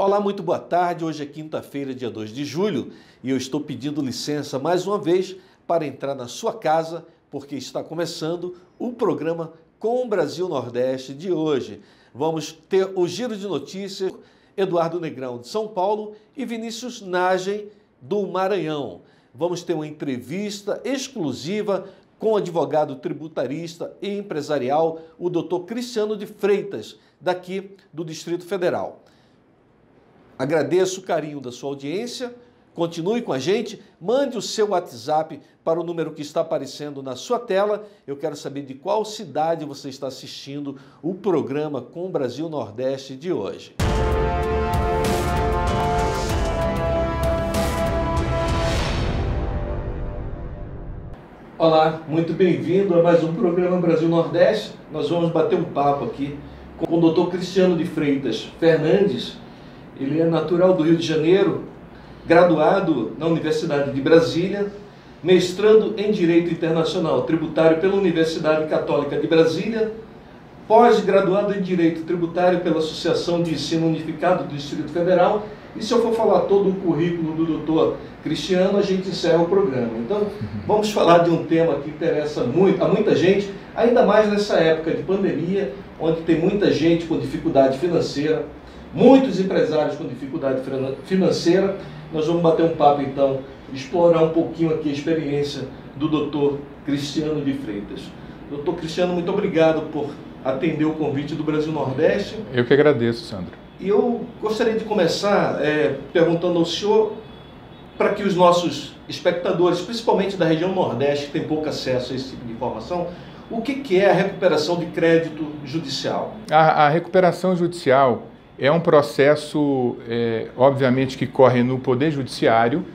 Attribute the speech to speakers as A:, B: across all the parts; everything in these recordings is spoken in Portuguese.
A: Olá, muito boa tarde. Hoje é quinta-feira, dia 2 de julho, e eu estou pedindo licença mais uma vez para entrar na sua casa, porque está começando o programa Com o Brasil Nordeste de hoje. Vamos ter o giro de notícias, Eduardo Negrão de São Paulo e Vinícius Nagem do Maranhão. Vamos ter uma entrevista exclusiva com o advogado tributarista e empresarial, o Dr. Cristiano de Freitas, daqui do Distrito Federal. Agradeço o carinho da sua audiência, continue com a gente, mande o seu WhatsApp para o número que está aparecendo na sua tela. Eu quero saber de qual cidade você está assistindo o programa Com o Brasil Nordeste de hoje. Olá, muito bem-vindo a mais um programa Brasil Nordeste. Nós vamos bater um papo aqui com o Dr. Cristiano de Freitas Fernandes. Ele é natural do Rio de Janeiro, graduado na Universidade de Brasília, mestrando em Direito Internacional Tributário pela Universidade Católica de Brasília, pós-graduado em Direito Tributário pela Associação de Ensino Unificado do Distrito Federal. E se eu for falar todo o currículo do Dr. Cristiano, a gente encerra o programa. Então, vamos falar de um tema que interessa muito a muita gente, ainda mais nessa época de pandemia, onde tem muita gente com dificuldade financeira, muitos empresários com dificuldade financeira. Nós vamos bater um papo, então, explorar um pouquinho aqui a experiência do Dr. Cristiano de Freitas. Dr. Cristiano, muito obrigado por atender o convite do Brasil Nordeste.
B: Eu que agradeço, Sandro.
A: E eu gostaria de começar perguntando ao senhor, para que os nossos espectadores, principalmente da região Nordeste, que tem pouco acesso a esse tipo de informação, o que é a recuperação de crédito judicial?
B: A recuperação judicial é um processo, obviamente, que corre no Poder Judiciário.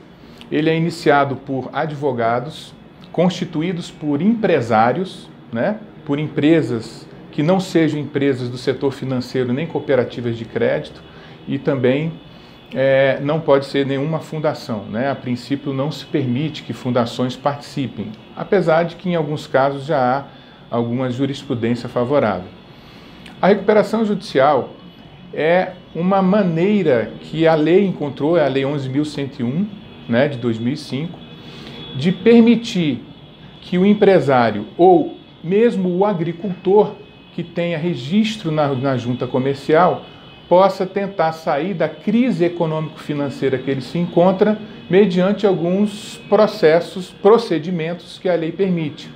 B: Ele é iniciado por advogados, constituídos por empresários, né, por empresas que não sejam empresas do setor financeiro nem cooperativas de crédito, e também não pode ser nenhuma fundação, né? A princípio não se permite que fundações participem, apesar de que em alguns casos já há alguma jurisprudência favorável. A recuperação judicial é uma maneira que a lei encontrou, é a Lei 11.101, né, de 2005, de permitir que o empresário ou mesmo o agricultor que tenha registro na junta comercial possa tentar sair da crise econômico-financeira que ele se encontra mediante alguns procedimentos que a lei permite,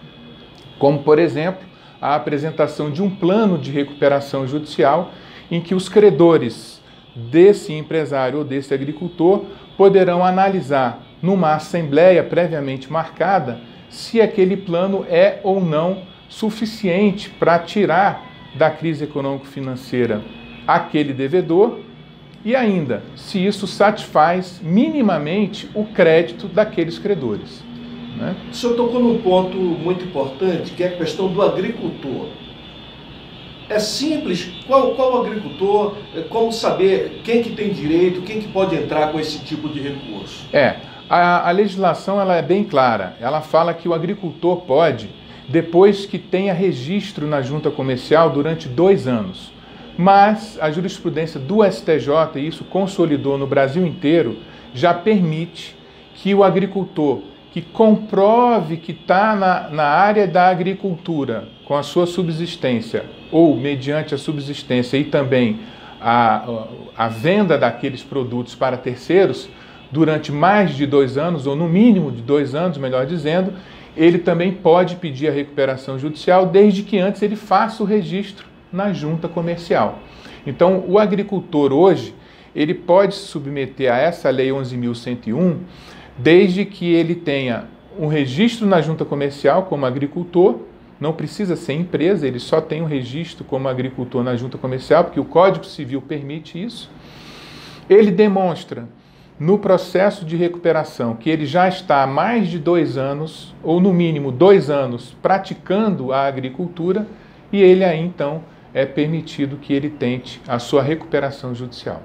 B: como, por exemplo, a apresentação de um plano de recuperação judicial em que os credores desse empresário ou desse agricultor poderão analisar numa assembleia previamente marcada se aquele plano é ou não suficiente para tirar da crise econômico-financeira aquele devedor e ainda se isso satisfaz minimamente o crédito daqueles credores, né?
A: O senhor tocou num ponto muito importante, que é a questão do agricultor. É simples, qual agricultor, como saber quem que tem direito, quem que pode entrar com esse tipo de recurso?
B: A legislação ela é bem clara, ela fala que o agricultor pode, depois que tenha registro na junta comercial durante 2 anos, mas a jurisprudência do STJ, e isso consolidou no Brasil inteiro, já permite que o agricultor que comprove que está na área da agricultura com a sua subsistência ou mediante a subsistência e também a venda daqueles produtos para terceiros durante mais de 2 anos, ou no mínimo de 2 anos, melhor dizendo, ele também pode pedir a recuperação judicial desde que antes ele faça o registro na junta comercial. Então, o agricultor hoje, ele pode se submeter a essa Lei 11.101 desde que ele tenha um registro na junta comercial como agricultor. Não precisa ser empresa, ele só tem um registro como agricultor na junta comercial, porque o Código Civil permite isso. Ele demonstra no processo de recuperação que ele já está há mais de 2 anos, ou no mínimo 2 anos, praticando a agricultura, e ele aí então é permitido que ele tente a sua recuperação judicial.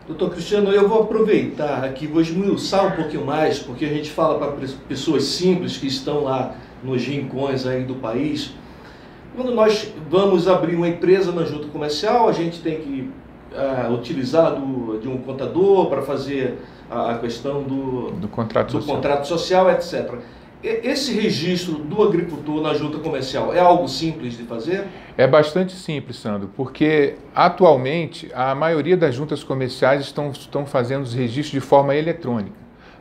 A: Doutor Cristiano, eu vou aproveitar aqui, vou esmiuçar um pouquinho mais, porque a gente fala para pessoas simples que estão lá nos rincões aí do país. Quando nós vamos abrir uma empresa na junta comercial, a gente tem que utilizar de um contador para fazer a questão do contrato social, etc. Esse registro do agricultor na junta comercial é algo simples de fazer?
B: É bastante simples, Sandro, porque atualmente a maioria das juntas comerciais estão fazendo os registros de forma eletrônica,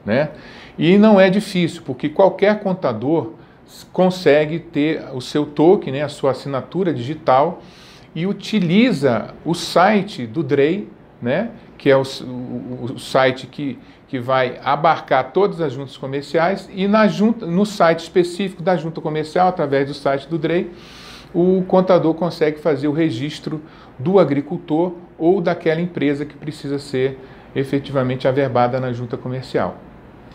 B: né? E não é difícil, porque qualquer contador consegue ter o seu token, né, a sua assinatura digital, e utiliza o site do DREI, né, que é o site que vai abarcar todas as juntas comerciais, e no site específico da junta comercial, através do site do DREI, o contador consegue fazer o registro do agricultor ou daquela empresa que precisa ser efetivamente averbada na junta comercial,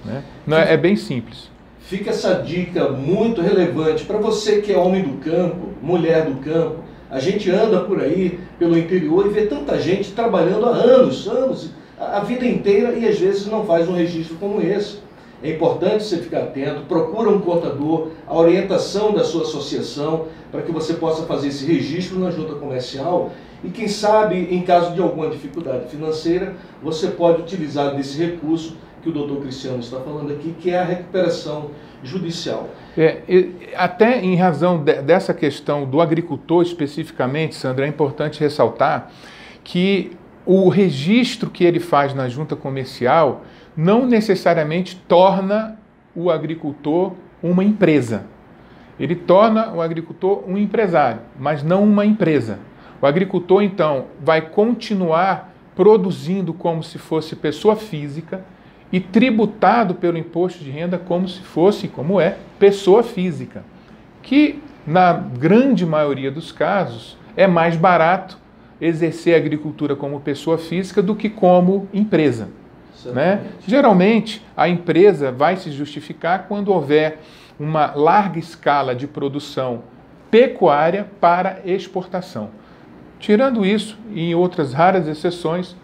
B: né? É bem simples.
A: Fica essa dica muito relevante para você que é homem do campo, mulher do campo. A gente anda por aí, pelo interior, e vê tanta gente trabalhando há anos, a vida inteira, e às vezes não faz um registro como esse. É importante você ficar atento, procura um contador, a orientação da sua associação, para que você possa fazer esse registro na junta comercial, e quem sabe, em caso de alguma dificuldade financeira, você pode utilizar desse recurso que o doutor Cristiano está falando aqui, que é a recuperação judicial.
B: Até em razão dessa questão do agricultor especificamente, Sandra, é importante ressaltar que o registro que ele faz na junta comercial não necessariamente torna o agricultor uma empresa. Ele torna o agricultor um empresário, mas não uma empresa. O agricultor, então, vai continuar produzindo como se fosse pessoa física e tributado pelo imposto de renda como se fosse, como é, pessoa física, que na grande maioria dos casos é mais barato exercer a agricultura como pessoa física do que como empresa, né? Geralmente a empresa vai se justificar quando houver uma larga escala de produção pecuária para exportação. Tirando isso, e em outras raras exceções,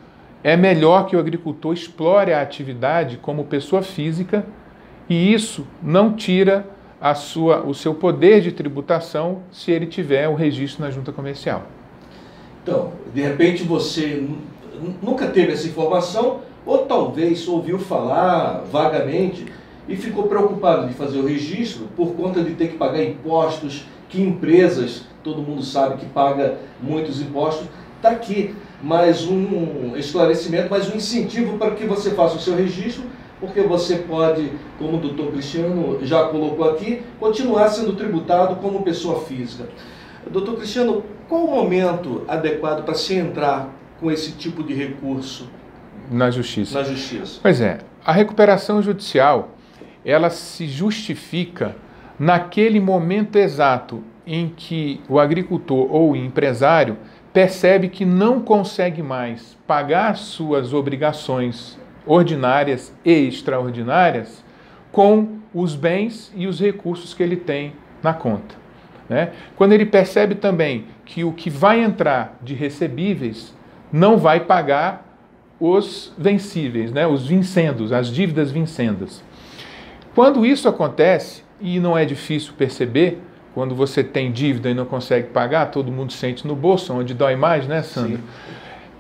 B: é melhor que o agricultor explore a atividade como pessoa física, e isso não tira o seu poder de tributação se ele tiver o registro na junta comercial.
A: Então, de repente você nunca teve essa informação, ou talvez ouviu falar vagamente e ficou preocupado de fazer o registro por conta de ter que pagar impostos, que empresas, todo mundo sabe que paga muitos impostos. Está aqui mais um esclarecimento, mais um incentivo para que você faça o seu registro, porque você pode, como o doutor Cristiano já colocou aqui, continuar sendo tributado como pessoa física. Doutor Cristiano, qual o momento adequado para se entrar com esse tipo de recurso
B: na justiça?
A: Na justiça.
B: Pois é, a recuperação judicial, ela se justifica naquele momento exato em que o agricultor ou o empresário percebe que não consegue mais pagar suas obrigações ordinárias e extraordinárias com os bens e os recursos que ele tem na conta, né? Quando ele percebe também que o que vai entrar de recebíveis não vai pagar os vencíveis, né? Os vincendos, as dívidas vincendas. Quando isso acontece, e não é difícil perceber, quando você tem dívida e não consegue pagar, todo mundo sente no bolso, onde dói mais, né, Sandro? Sim.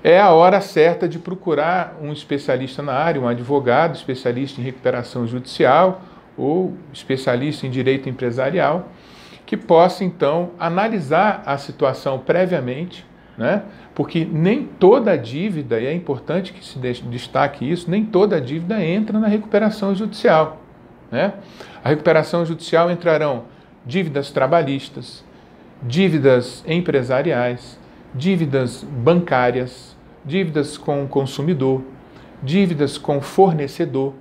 B: É a hora certa de procurar um especialista na área, um advogado, especialista em recuperação judicial ou especialista em direito empresarial, que possa, então, analisar a situação previamente, né? Porque nem toda dívida, e é importante que se destaque isso, nem toda dívida entra na recuperação judicial, né? A recuperação judicial entrarão dívidas trabalhistas, dívidas empresariais, dívidas bancárias, dívidas com o consumidor, dívidas com fornecedor.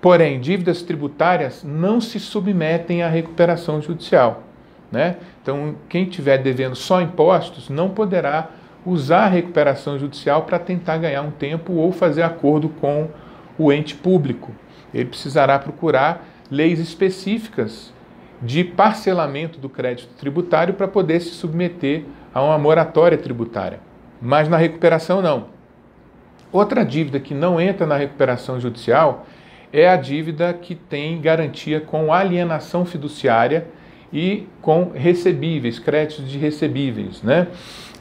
B: Porém, dívidas tributárias não se submetem à recuperação judicial, né? Então, quem estiver devendo só impostos não poderá usar a recuperação judicial para tentar ganhar um tempo ou fazer acordo com o ente público. Ele precisará procurar leis específicas de parcelamento do crédito tributário para poder se submeter a uma moratória tributária. Mas na recuperação não. Outra dívida que não entra na recuperação judicial é a dívida que tem garantia com alienação fiduciária e com recebíveis, créditos de recebíveis, né?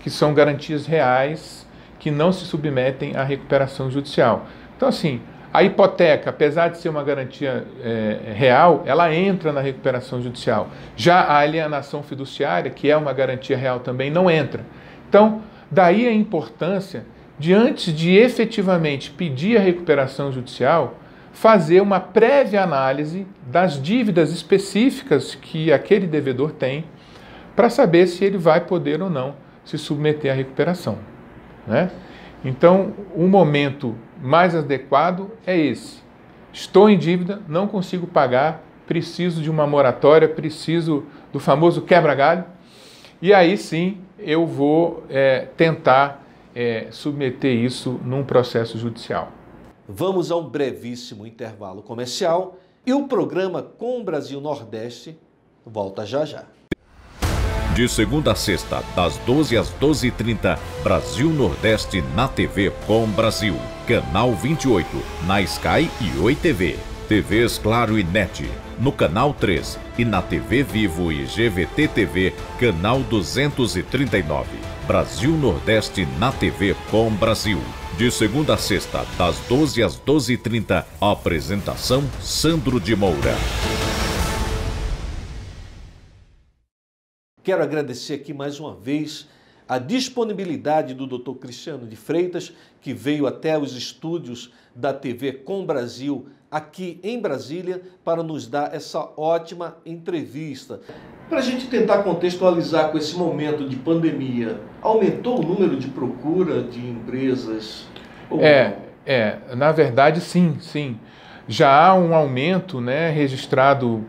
B: Que são garantias reais que que não se submetem à recuperação judicial. Então, assim, a hipoteca, apesar de ser uma garantia real, ela entra na recuperação judicial. Já a alienação fiduciária, que é uma garantia real também, não entra. Então, daí a importância de, antes de efetivamente pedir a recuperação judicial, fazer uma prévia análise das dívidas específicas que aquele devedor tem, para saber se ele vai poder ou não se submeter à recuperação, né? Então, o momento mais adequado é esse. Estou em dívida, não consigo pagar, preciso de uma moratória, preciso do famoso quebra-galho, e aí sim eu vou tentar submeter isso num processo judicial.
A: Vamos a um brevíssimo intervalo comercial e o programa Com o Brasil Nordeste volta já já.
C: De segunda a sexta, das 12 às 12h30, Brasil Nordeste na TV Com Brasil. Canal 28, na Sky e Oi TV. TVs Claro e NET, no Canal 3 e na TV Vivo e GVT TV, Canal 239. Brasil Nordeste na TV Com Brasil. De segunda a sexta, das 12 às 12h30, apresentação Sandro de Moura.
A: Quero agradecer aqui mais uma vez a disponibilidade do Dr. Cristiano de Freitas, que veio até os estúdios da TV Com Brasil, aqui em Brasília, para nos dar essa ótima entrevista. Para a gente tentar contextualizar com esse momento de pandemia, aumentou o número de procura de empresas?
B: Na verdade, sim. Já há um aumento, né, registrado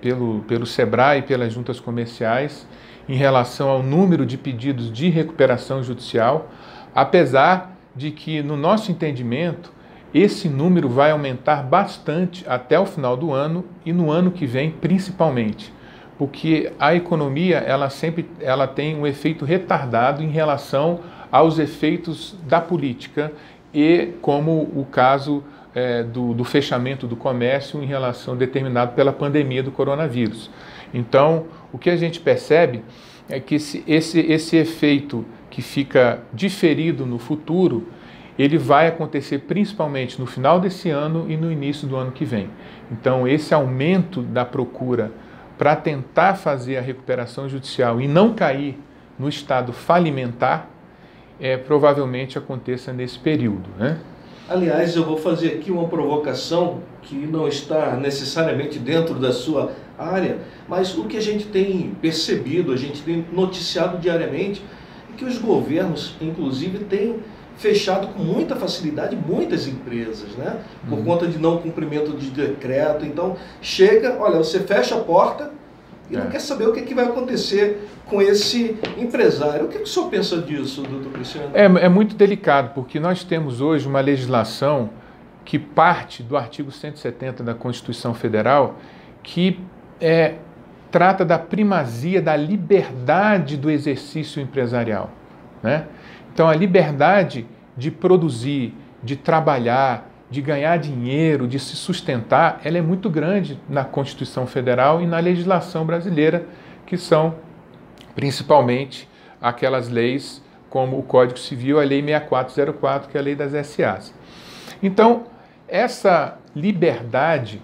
B: pelo SEBRAE e pelas juntas comerciais em relação ao número de pedidos de recuperação judicial, apesar de que, no nosso entendimento, esse número vai aumentar bastante até o final do ano e no ano que vem principalmente, porque a economia ela tem um efeito retardado em relação aos efeitos da política e como o caso do fechamento do comércio em relação determinado pela pandemia do coronavírus. Então, o que a gente percebe é que esse efeito que fica diferido no futuro, ele vai acontecer principalmente no final desse ano e no início do ano que vem. Então, esse aumento da procura para tentar fazer a recuperação judicial e não cair no estado falimentar, provavelmente aconteça nesse período, né?
A: Aliás, eu vou fazer aqui uma provocação que não está necessariamente dentro da sua área, mas o que a gente tem percebido, a gente tem noticiado diariamente, é que os governos, inclusive, têm fechado com muita facilidade muitas empresas, né? Por conta de não cumprimento de decreto. Então, chega, olha, você fecha a porta e não quer saber o que vai acontecer com esse empresário. O que o senhor pensa disso, doutor Cristiano?
B: É muito delicado, porque nós temos hoje uma legislação que parte do artigo 170 da Constituição Federal, que trata da primazia da liberdade do exercício empresarial, né? Então, a liberdade de produzir, de trabalhar, de ganhar dinheiro, de se sustentar, ela é muito grande na Constituição Federal e na legislação brasileira, que são principalmente aquelas leis como o Código Civil, a Lei 6404, que é a lei das SAs. Então, essa liberdade,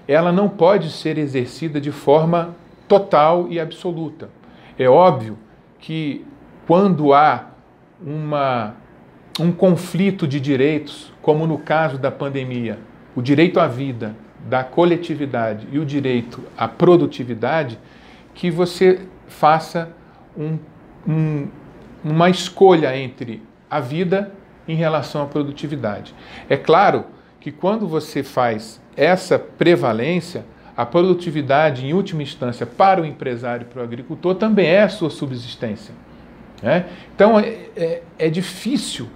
B: ela não pode ser exercida de forma total e absoluta. É óbvio que quando há um conflito de direitos, como no caso da pandemia, o direito à vida, da coletividade e o direito à produtividade, que você faça uma escolha entre a vida em relação à produtividade. É claro que quando você faz essa prevalência, a produtividade, em última instância, para o empresário e para o agricultor, também é a sua subsistência, né? Então, é difícil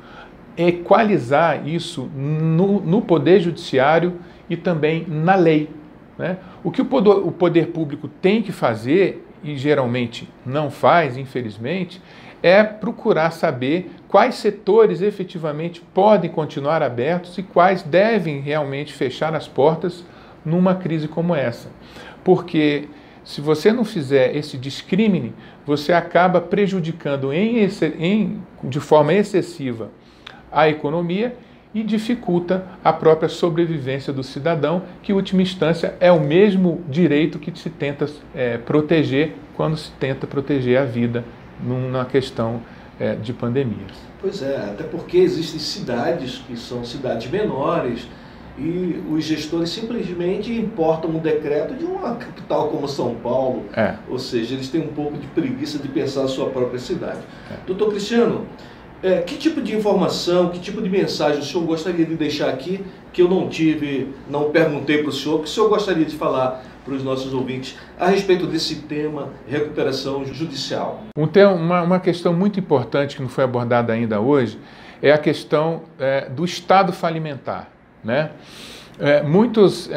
B: equalizar isso no Poder Judiciário e também na lei, né? O que o poder público tem que fazer, e geralmente não faz, infelizmente, é procurar saber quais setores efetivamente podem continuar abertos e quais devem realmente fechar as portas numa crise como essa. Porque se você não fizer esse discrímine, você acaba prejudicando de forma excessiva a economia e dificulta a própria sobrevivência do cidadão, que, em última instância, é o mesmo direito que se tenta proteger quando se tenta proteger a vida numa questão de pandemias.
A: Pois é, até porque existem cidades que são cidades menores e os gestores simplesmente importam um decreto de uma capital como São Paulo, ou seja, eles têm um pouco de preguiça de pensar a sua própria cidade. Doutor Cristiano, que tipo de informação, que tipo de mensagem o senhor gostaria de deixar aqui, que eu não perguntei para o senhor, que o senhor gostaria de falar para os nossos ouvintes a respeito desse tema, recuperação judicial?
B: Uma questão muito importante que não foi abordada ainda hoje é a questão do estado falimentar, né? Muitos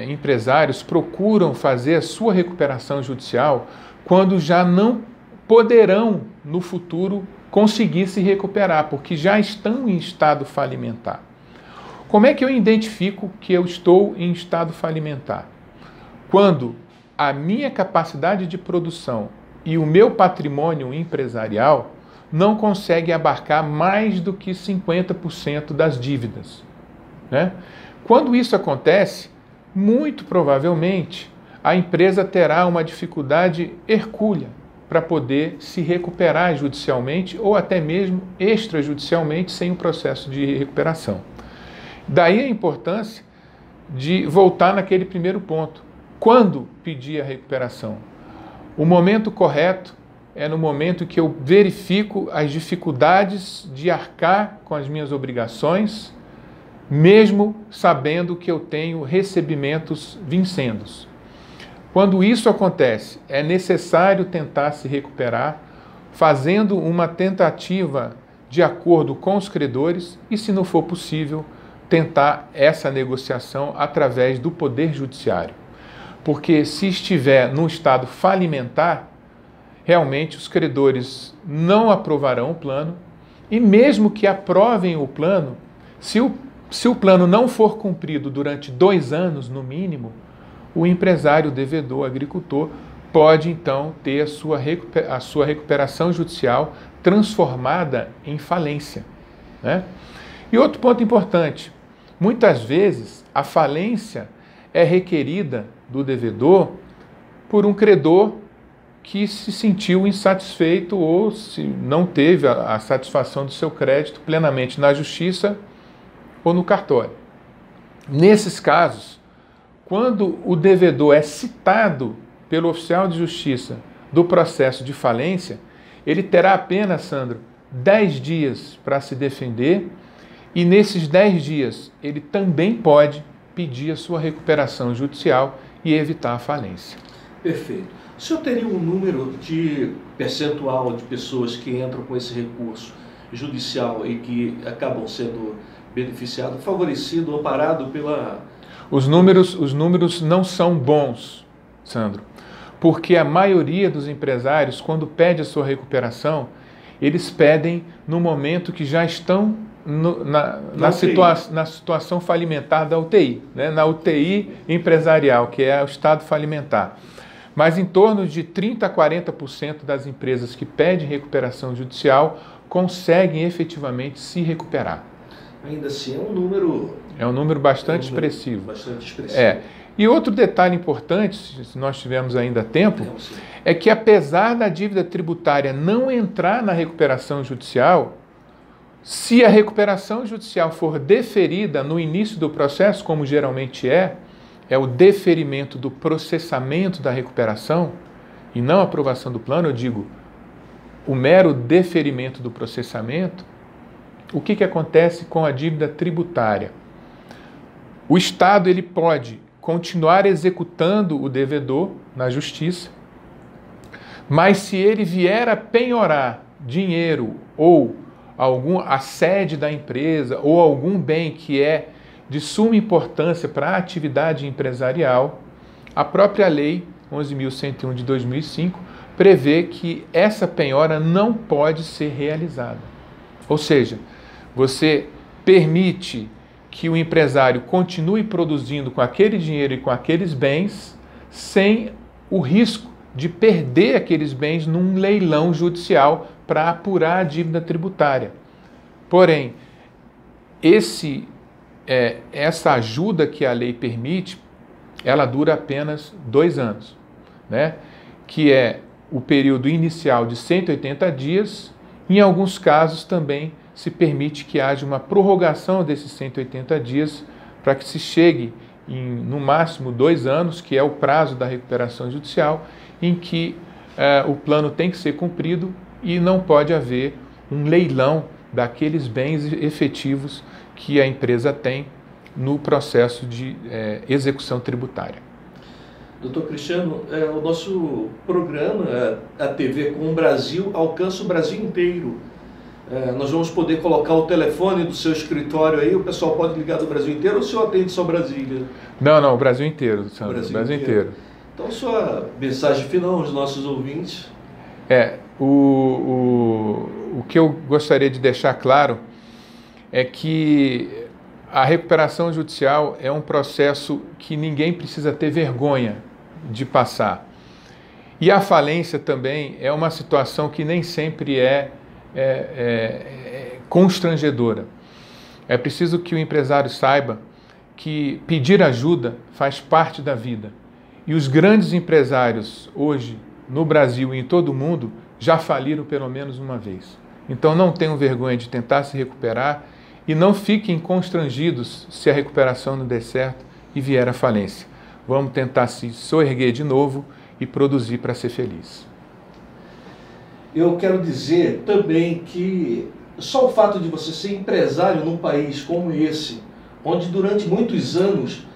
B: empresários procuram fazer a sua recuperação judicial quando já não poderão, no futuro, conseguir se recuperar, porque já estão em estado falimentar. Como é que eu identifico que eu estou em estado falimentar? Quando a minha capacidade de produção e o meu patrimônio empresarial não conseguem abarcar mais do que 50% das dívidas, né? Quando isso acontece, muito provavelmente a empresa terá uma dificuldade hercúlea para poder se recuperar judicialmente ou até mesmo extrajudicialmente sem o processo de recuperação. Daí a importância de voltar naquele primeiro ponto. Quando pedir a recuperação? O momento correto é no momento que eu verifico as dificuldades de arcar com as minhas obrigações, mesmo sabendo que eu tenho recebimentos vincendos. Quando isso acontece, é necessário tentar se recuperar, fazendo uma tentativa de acordo com os credores e, se não for possível, tentar essa negociação através do Poder Judiciário. Porque se estiver num estado falimentar, realmente os credores não aprovarão o plano e mesmo que aprovem o plano, se o plano não for cumprido durante 2 anos, no mínimo, o empresário, devedor, agricultor, pode então ter a sua recuperação judicial transformada em falência, né? E outro ponto importante, muitas vezes a falência é requerida do devedor por um credor que se sentiu insatisfeito ou se não teve a satisfação do seu crédito plenamente na justiça ou no cartório. Nesses casos, quando o devedor é citado pelo oficial de justiça do processo de falência, ele terá apenas, Sandro, 10 dias para se defender e nesses 10 dias ele também pode pedir a sua recuperação judicial e evitar a falência.
A: Perfeito. O senhor teria um número de percentual de pessoas que entram com esse recurso judicial e que acabam sendo beneficiados, favorecidos, amparados pela...
B: Os números não são bons, Sandro, porque a maioria dos empresários, quando pede a sua recuperação, eles pedem no momento que já estão na situação falimentar da UTI, né? Na UTI empresarial, que é o estado falimentar. Mas em torno de 30% a 40% das empresas que pedem recuperação judicial conseguem efetivamente se recuperar.
A: Ainda assim é um número...
B: É um número bastante expressivo.
A: Bastante expressivo.
B: E outro detalhe importante, se nós tivermos ainda tempo, é que apesar da dívida tributária não entrar na recuperação judicial, se a recuperação judicial for deferida no início do processo, como geralmente é o deferimento do processamento da recuperação e não a aprovação do plano, eu digo, o mero deferimento do processamento, o que acontece com a dívida tributária? O Estado ele pode continuar executando o devedor na justiça, mas se ele vier a penhorar dinheiro ou a sede da empresa ou algum bem que é de suma importância para a atividade empresarial, a própria Lei 11.101 de 2005 prevê que essa penhora não pode ser realizada. Ou seja, você permite que o empresário continue produzindo com aquele dinheiro e com aqueles bens sem o risco de perder aqueles bens num leilão judicial para apurar a dívida tributária. Porém, essa ajuda que a lei permite, ela dura apenas 2 anos, né? Que é o período inicial de 180 dias. Em alguns casos também se permite que haja uma prorrogação desses 180 dias para que se chegue no máximo 2 anos, que é o prazo da recuperação judicial, em que o plano tem que ser cumprido e não pode haver um leilão daqueles bens efetivos que a empresa tem no processo de execução tributária.
A: Doutor Cristiano, o nosso programa, a TV com o Brasil, alcança o Brasil inteiro. Nós vamos poder colocar o telefone do seu escritório aí, o pessoal pode ligar do Brasil inteiro ou o senhor atende só Brasília?
B: Não, o Brasil inteiro, Sandro, o Brasil inteiro.
A: Então, sua mensagem final aos nossos ouvintes?
B: O que eu gostaria de deixar claro é que a recuperação judicial é um processo que ninguém precisa ter vergonha de passar. E a falência também é uma situação que nem sempre é constrangedora. É preciso que o empresário saiba que pedir ajuda faz parte da vida. E os grandes empresários hoje, no Brasil e em todo o mundo, já faliram pelo menos uma vez. Então não tenham vergonha de tentar se recuperar e não fiquem constrangidos se a recuperação não der certo e vier a falência. Vamos tentar se soerguer de novo e produzir para ser feliz.
A: Eu quero dizer também que só o fato de você ser empresário num país como esse, onde durante muitos anos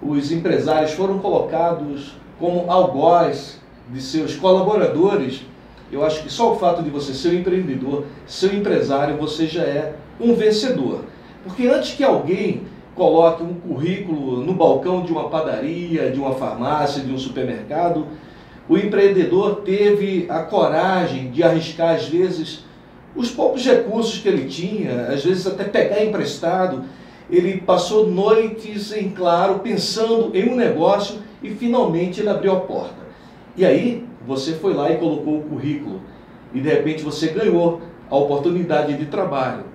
A: os empresários foram colocados como algoz de seus colaboradores, eu acho que só o fato de você ser um empreendedor, ser um empresário, você já é um vencedor. Porque antes que alguém coloque um currículo no balcão de uma padaria, de uma farmácia, de um supermercado, o empreendedor teve a coragem de arriscar, às vezes, os poucos recursos que ele tinha, às vezes até pegar emprestado. Ele passou noites em claro, pensando em um negócio e finalmente ele abriu a porta. E aí você foi lá e colocou o currículo e de repente você ganhou a oportunidade de trabalho.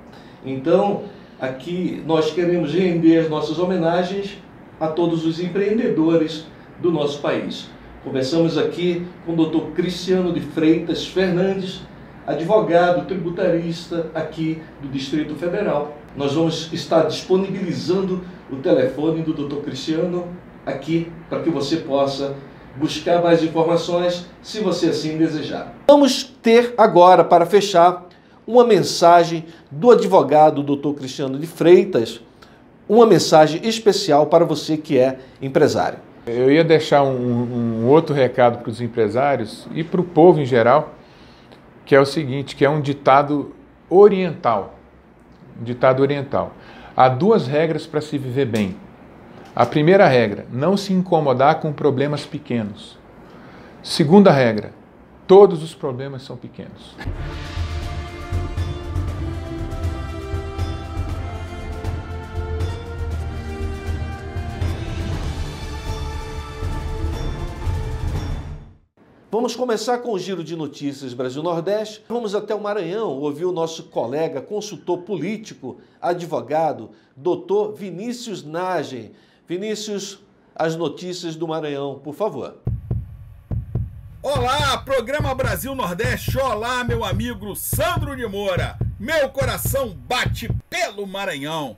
A: Então, aqui nós queremos render as nossas homenagens a todos os empreendedores do nosso país. Conversamos aqui com o Dr. Cristiano de Freitas Fernandes, advogado tributarista aqui do Distrito Federal. Nós vamos estar disponibilizando o telefone do Dr. Cristiano aqui para que você possa buscar mais informações, se você assim desejar. Vamos ter agora, para fechar, uma mensagem do advogado Dr. Cristiano de Freitas, uma mensagem especial para você que é empresário.
B: Eu ia deixar um outro recado para os empresários e para o povo em geral, que é o seguinte, que é um ditado oriental. Há 2 regras para se viver bem. A primeira regra, não se incomodar com problemas pequenos. Segunda regra, todos os problemas são pequenos.
A: Vamos começar com o Giro de Notícias Brasil-Nordeste. Vamos até o Maranhão ouvir o nosso colega, consultor político, advogado, Dr. Vinícius Nagem. Vinícius, as notícias do Maranhão, por favor.
D: Olá, programa Brasil-Nordeste. Olá, meu amigo Sandro de Moura. Meu coração bate pelo Maranhão.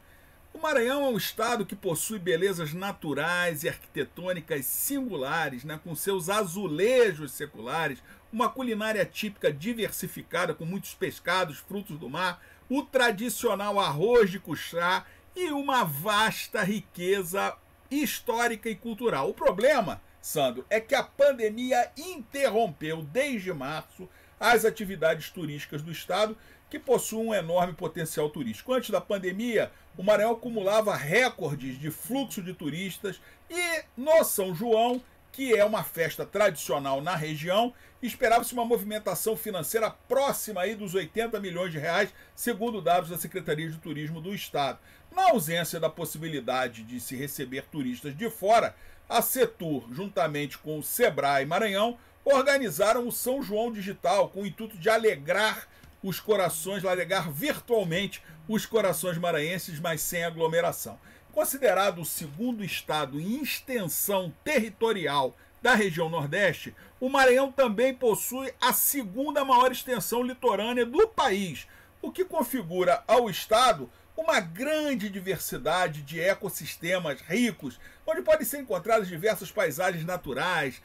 D: O Maranhão é um estado que possui belezas naturais e arquitetônicas singulares, né, com seus azulejos seculares, uma culinária típica diversificada com muitos pescados, frutos do mar, o tradicional arroz de cuchá e uma vasta riqueza histórica e cultural. O problema, Sandro, é que a pandemia interrompeu desde março as atividades turísticas do estado, que possuem um enorme potencial turístico. Antes da pandemia, o Maranhão acumulava recordes de fluxo de turistas e no São João, que é uma festa tradicional na região, esperava-se uma movimentação financeira próxima aí dos 80 milhões de reais, segundo dados da Secretaria de Turismo do Estado. Na ausência da possibilidade de se receber turistas de fora, a Setur, juntamente com o Sebrae Maranhão, organizaram o São João Digital com o intuito de alegrar os corações, alegrar virtualmente os corações maranhenses, mas sem aglomeração. Considerado o segundo estado em extensão territorial da região Nordeste, o Maranhão também possui a segunda maior extensão litorânea do país, o que configura ao estado uma grande diversidade de ecossistemas ricos, onde podem ser encontradas diversas paisagens naturais,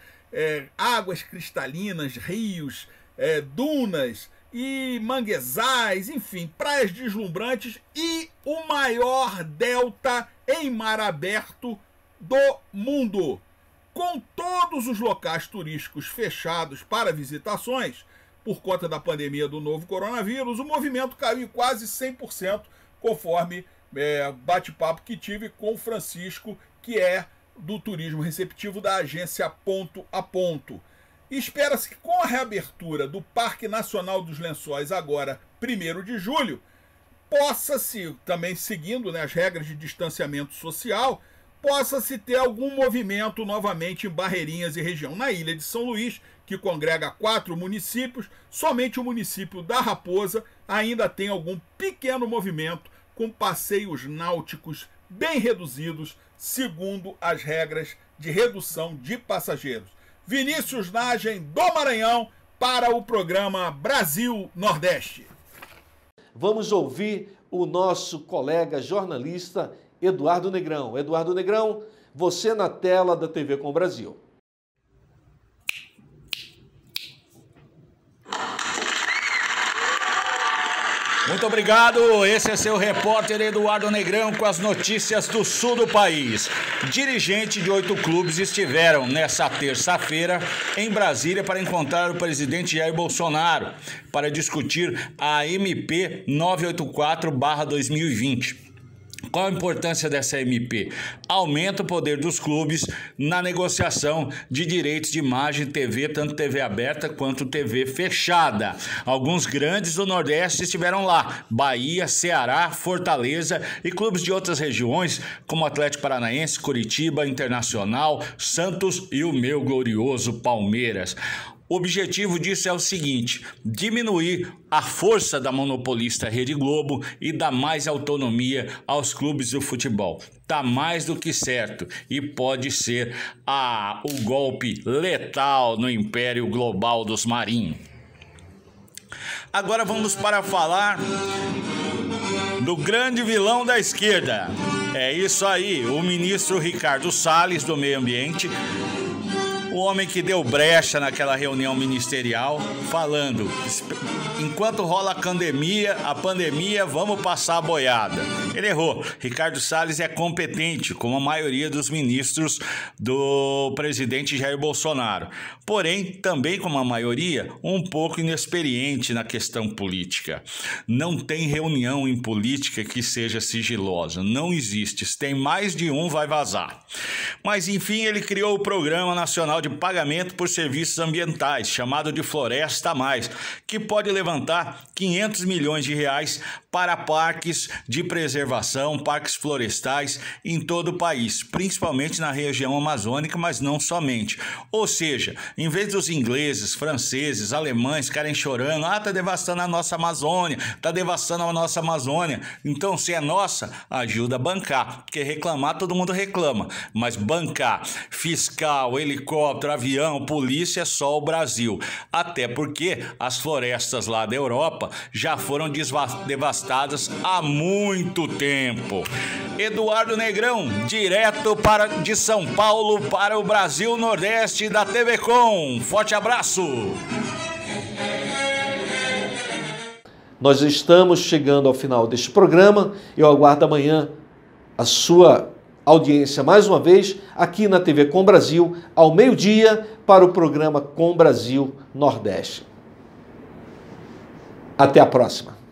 D: águas cristalinas, rios, dunas e manguezais, enfim, praias deslumbrantes e o maior delta em mar aberto do mundo. Com todos os locais turísticos fechados para visitações, por conta da pandemia do novo coronavírus, o movimento caiu em quase 100%, conforme bate-papo que tive com o Francisco, que é do turismo receptivo da agência Ponto a Ponto. Espera-se que com a reabertura do Parque Nacional dos Lençóis, agora 1º de julho, possa-se, também seguindo as regras de distanciamento social, possa-se ter algum movimento novamente em Barreirinhas e região. Na ilha de São Luís, que congrega 4 municípios, somente o município da Raposa ainda tem algum pequeno movimento com passeios náuticos bem reduzidos, segundo as regras de redução de passageiros. Vinícius Nagem, do Maranhão, para o programa Brasil Nordeste.
A: Vamos ouvir o nosso colega jornalista Eduardo Negrão. Eduardo Negrão, você na tela da TV Com Brasil.
E: Muito obrigado, esse é seu repórter Eduardo Negrão com as notícias do sul do país. Dirigentes de 8 clubes estiveram nessa terça-feira em Brasília para encontrar o presidente Jair Bolsonaro para discutir a MP 984/2020. Qual a importância dessa MP? Aumenta o poder dos clubes na negociação de direitos de imagem TV, tanto TV aberta quanto TV fechada. Alguns grandes do Nordeste estiveram lá: Bahia, Ceará, Fortaleza e clubes de outras regiões, como Atlético Paranaense, Curitiba, Internacional, Santos e o meu glorioso Palmeiras. O objetivo disso é o seguinte: diminuir a força da monopolista Rede Globo e dar mais autonomia aos clubes do futebol. Tá mais do que certo e pode ser o golpe letal no império global dos marinhos. Agora vamos para falar do grande vilão da esquerda. É isso aí, o ministro Ricardo Salles, do Meio Ambiente, o homem que deu brecha naquela reunião ministerial, falando: enquanto rola a pandemia, vamos passar a boiada. Ele errou. Ricardo Salles é competente, como a maioria dos ministros do presidente Jair Bolsonaro. Porém, também como a maioria, um pouco inexperiente na questão política. Não tem reunião em política que seja sigilosa. Não existe. Se tem mais de um, vai vazar. Mas, enfim, ele criou o Programa Nacional de Pagamento por Serviços Ambientais, chamado de Floresta a Mais, que pode levantar 500 milhões de reais para parques de preservação, parques florestais em todo o país, principalmente na região amazônica, mas não somente. Ou seja, em vez dos ingleses, franceses, alemães ficarem chorando: tá devastando a nossa Amazônia, tá devastando a nossa Amazônia. Então, se é nossa, ajuda a bancar, porque reclamar todo mundo reclama, mas bancar, fiscal, helicóptero, avião, polícia, é só o Brasil. Até porque as florestas lá da Europa já foram devastadas há muito tempo. Eduardo Negrão, direto de São Paulo para o Brasil Nordeste da TV Com. Forte abraço!
A: Nós estamos chegando ao final deste programa. Eu aguardo amanhã a sua audiência mais uma vez aqui na TV Com Brasil, ao meio-dia, para o programa Com Brasil Nordeste. Até a próxima.